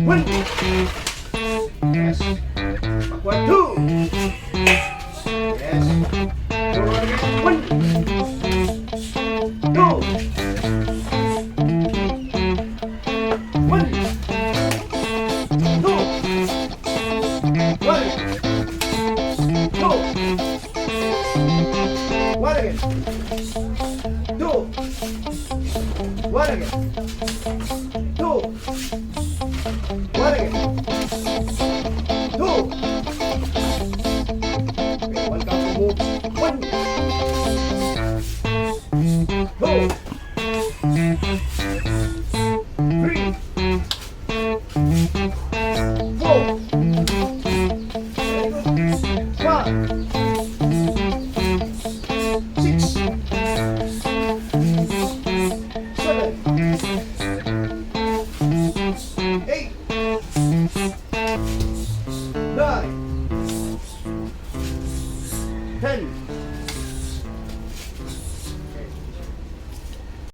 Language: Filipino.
One. Yes. Backward. Two. Yes. Forward again. One. Two. One. Two. One. Two. One again. Two. One again. Two. One again. Two. Okay, one count to move. One. Two. Three. Four. Very good. 5. 6. 7. 8. 9. 10.